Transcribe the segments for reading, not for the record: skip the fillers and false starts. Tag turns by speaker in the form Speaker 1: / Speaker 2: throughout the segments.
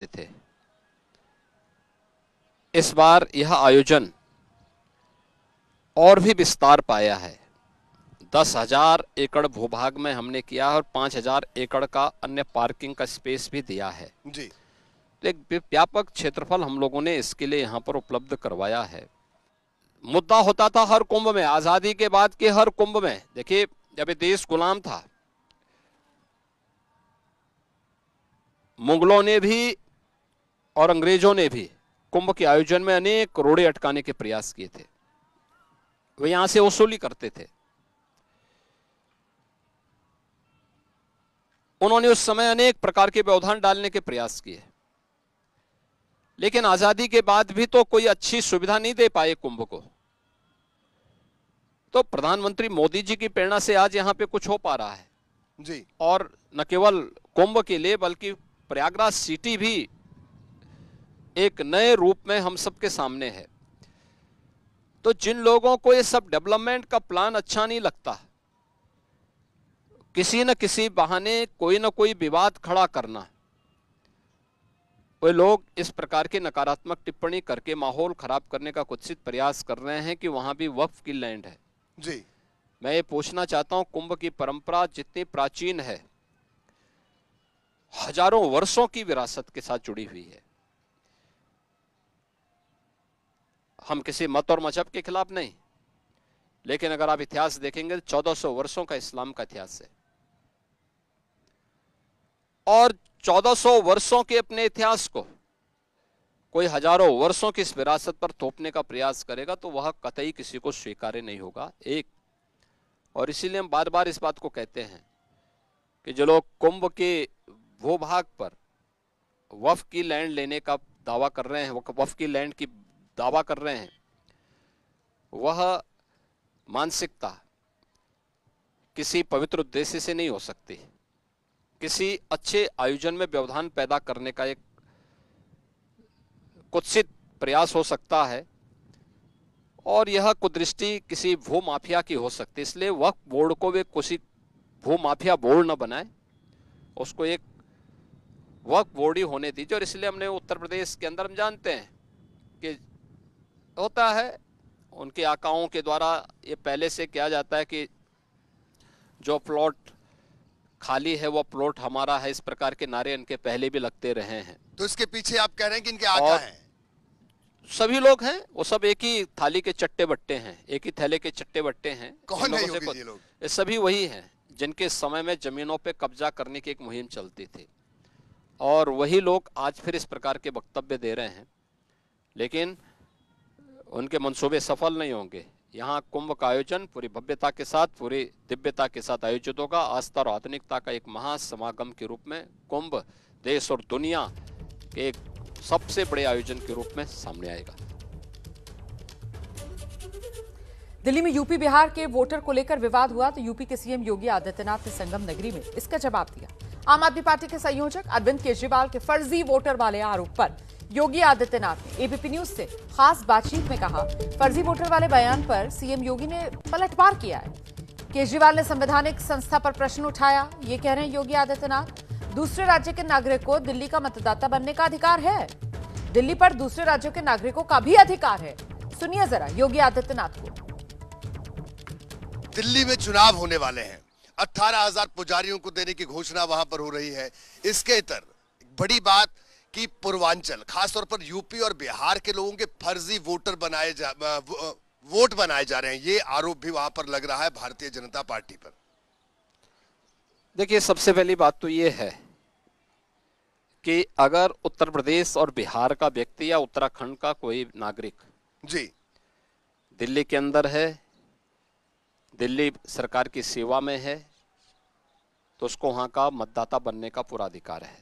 Speaker 1: थे। इस बार यह आयोजन और भी विस्तार पाया है। 10,000 एकड़ भूभाग में हमने किया है और 5,000 एकड़ का अन्य पार्किंग का स्पेस भी दिया है
Speaker 2: जी।
Speaker 1: तो एक व्यापक क्षेत्रफल हम लोगों ने इसके लिए यहाँ पर उपलब्ध करवाया है। मुद्दा होता था हर कुंभ में, आजादी के बाद के हर कुंभ में, देखिए जब ये देश गुलाम था, मुगलों ने भी और अंग्रेजों ने भी कुंभ के आयोजन में अनेक रोड़े अटकाने के प्रयास किए थे। वे यहां से वसूली करते थे। उन्होंने उस समय अनेक प्रकार के व्यवधान डालने के प्रयास किए, लेकिन आजादी के बाद भी तो कोई अच्छी सुविधा नहीं दे पाए कुंभ को। तो प्रधानमंत्री मोदी जी की प्रेरणा से आज यहां पे कुछ हो पा रहा है
Speaker 2: जी।
Speaker 1: और न केवल कुंभ के लिए बल्कि प्रयागराज सिटी भी एक नए रूप में हम सबके सामने है। तो जिन लोगों को ये सब डेवलपमेंट का प्लान अच्छा नहीं लगता, किसी न किसी बहाने कोई न कोई विवाद खड़ा करना, वे लोग इस प्रकार की नकारात्मक टिप्पणी करके माहौल खराब करने का कुत्सित प्रयास कर रहे हैं कि वहां भी वक्फ की लैंड है।
Speaker 2: जी।
Speaker 1: मैं ये पूछना चाहता हूं, कुंभ की परंपरा जितनी प्राचीन है, हजारों वर्षों की विरासत के साथ जुड़ी हुई है। हम किसी मत और मजहब के खिलाफ नहीं, लेकिन अगर आप इतिहास देखेंगे तो 1400 वर्षों का इस्लाम का इतिहास है और 1400 वर्षों के अपने इतिहास को कोई हजारों वर्षों की इस विरासत पर थोपने का प्रयास करेगा तो वह कतई किसी को स्वीकार्य नहीं होगा। एक और इसीलिए हम बार बार इस बात को कहते हैं कि जो लोग कुंभ के भूभाग पर वक्फ की लैंड लेने का दावा कर रहे हैं, वक्फ की लैंड की दावा कर रहे हैं, वह मानसिकता किसी पवित्र उद्देश्य से नहीं हो सकती। किसी अच्छे आयोजन में व्यवधान पैदा करने का एक कुत्सित प्रयास हो सकता है और यह कुदृष्टि किसी भू माफिया की हो सकती है। इसलिए वक्फ बोर्ड को वे किसी भू माफिया बोर्ड न बनाए, उसको एक वक्फ बोर्ड ही होने दीजिए। और इसलिए हमने उत्तर प्रदेश के अंदर हम जानते हैं कि होता है उनके आकाओं के द्वारा ये पहले से किया जाता है कि जो प्लॉट खाली है वो प्लॉट हमारा है, इस प्रकार के नारे इनके पहले भी लगते रहे हैं।
Speaker 2: तो इसके पीछे आप कह रहे हैं कि इनके आका हैं?
Speaker 1: सभी लोग हैं, वो सब एक ही थाली के चट्टे बट्टे हैं, एक ही थैले के चट्टे बट्टे हैं।
Speaker 2: कौन है योगी जी लोग?
Speaker 1: ये सभी वही हैं जिनके समय में जमीनों पे कब्जा करने की एक मुहिम चलती थी और वही लोग आज फिर इस प्रकार के वक्तव्य दे रहे हैं, लेकिन उनके मंसूबे सफल नहीं होंगे। यहाँ कुंभ का आयोजन पूरी भव्यता के साथ, पूरी दिव्यता के साथ आयोजित होगा। आस्था और आधुनिकता का एक महासमागम के रूप में कुंभ देश और दुनिया के एक सबसे बड़े आयोजन के रूप में सामने आएगा।
Speaker 3: दिल्ली में यूपी बिहार के वोटर को लेकर विवाद हुआ तो यूपी के सीएम योगी आदित्यनाथ ने संगम नगरी में इसका जवाब दिया। आम आदमी पार्टी के संयोजक अरविंद केजरीवाल के फर्जी वोटर वाले आरोप पर योगी आदित्यनाथ ने एबीपी न्यूज से खास बातचीत में कहा, फर्जी वोटर वाले बयान पर सीएम योगी ने पलटवार किया है। केजरीवाल ने संवैधानिक संस्था पर प्रश्न उठाया। ये कह रहे हैं योगी आदित्यनाथ, दूसरे राज्य के नागरिक को दिल्ली का मतदाता बनने का अधिकार है। दिल्ली पर दूसरे राज्यों के नागरिकों का भी अधिकार है। सुनिए जरा योगी आदित्यनाथ को।
Speaker 2: दिल्ली में चुनाव होने वाले हैं, 18,000 पुजारियों को देने की घोषणा वहां पर हो रही है। इसके इतर बड़ी बात कि पूर्वांचल, खासतौर पर यूपी और बिहार के लोगों के फर्जी वोट बनाए जा रहे हैं, ये आरोप भी वहां पर लग रहा है भारतीय जनता पार्टी पर।
Speaker 1: देखिए, सबसे पहली बात तो ये है कि अगर उत्तर प्रदेश और बिहार का व्यक्ति या उत्तराखंड का कोई नागरिक
Speaker 2: जी
Speaker 1: दिल्ली के अंदर है, दिल्ली सरकार की सेवा में है, तो उसको वहां का मतदाता बनने का पूरा अधिकार है।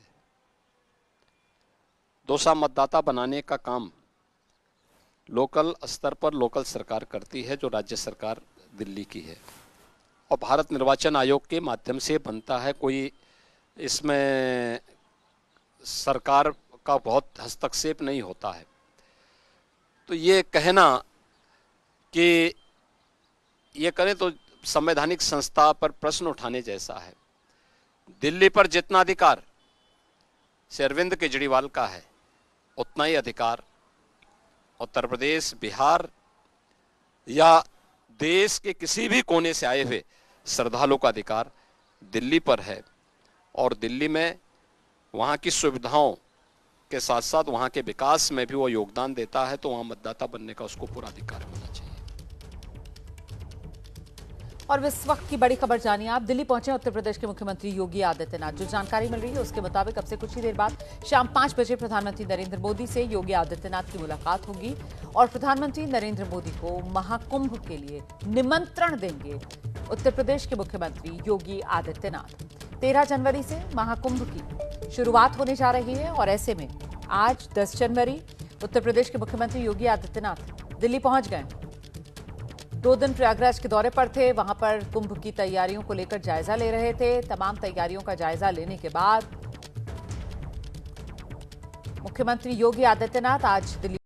Speaker 1: दूसरा, मतदाता बनाने का काम लोकल स्तर पर लोकल सरकार करती है, जो राज्य सरकार दिल्ली की है, और भारत निर्वाचन आयोग के माध्यम से बनता है। कोई इसमें सरकार का बहुत हस्तक्षेप नहीं होता है। तो ये कहना कि ये करें तो संवैधानिक संस्था पर प्रश्न उठाने जैसा है। दिल्ली पर जितना अधिकार से अरविंद केजरीवाल का है, उतना ही अधिकार उत्तर प्रदेश, बिहार या देश के किसी भी कोने से आए हुए श्रद्धालुओं का अधिकार दिल्ली पर है। और दिल्ली में वहाँ की सुविधाओं के साथ साथ वहाँ के विकास में भी वो योगदान देता है, तो वहाँ मतदाता बनने का उसको पूरा अधिकार होना चाहिए।
Speaker 3: और इस वक्त की बड़ी खबर जानिए आप। दिल्ली पहुंचे उत्तर प्रदेश के मुख्यमंत्री योगी आदित्यनाथ। जो जानकारी मिल रही है उसके मुताबिक अब से कुछ ही देर बाद शाम 5 बजे प्रधानमंत्री नरेंद्र मोदी से योगी आदित्यनाथ की मुलाकात होगी और प्रधानमंत्री नरेंद्र मोदी को महाकुंभ के लिए निमंत्रण देंगे उत्तर प्रदेश के मुख्यमंत्री योगी आदित्यनाथ। 13 जनवरी से महाकुंभ की शुरुआत होने जा रही है और ऐसे में आज 10 जनवरी उत्तर प्रदेश के मुख्यमंत्री योगी आदित्यनाथ दिल्ली पहुंच गए। 2 दिन प्रयागराज के दौरे पर थे, वहां पर कुंभ की तैयारियों को लेकर जायजा ले रहे थे। तमाम तैयारियों का जायजा लेने के बाद मुख्यमंत्री योगी आदित्यनाथ आज दिल्ली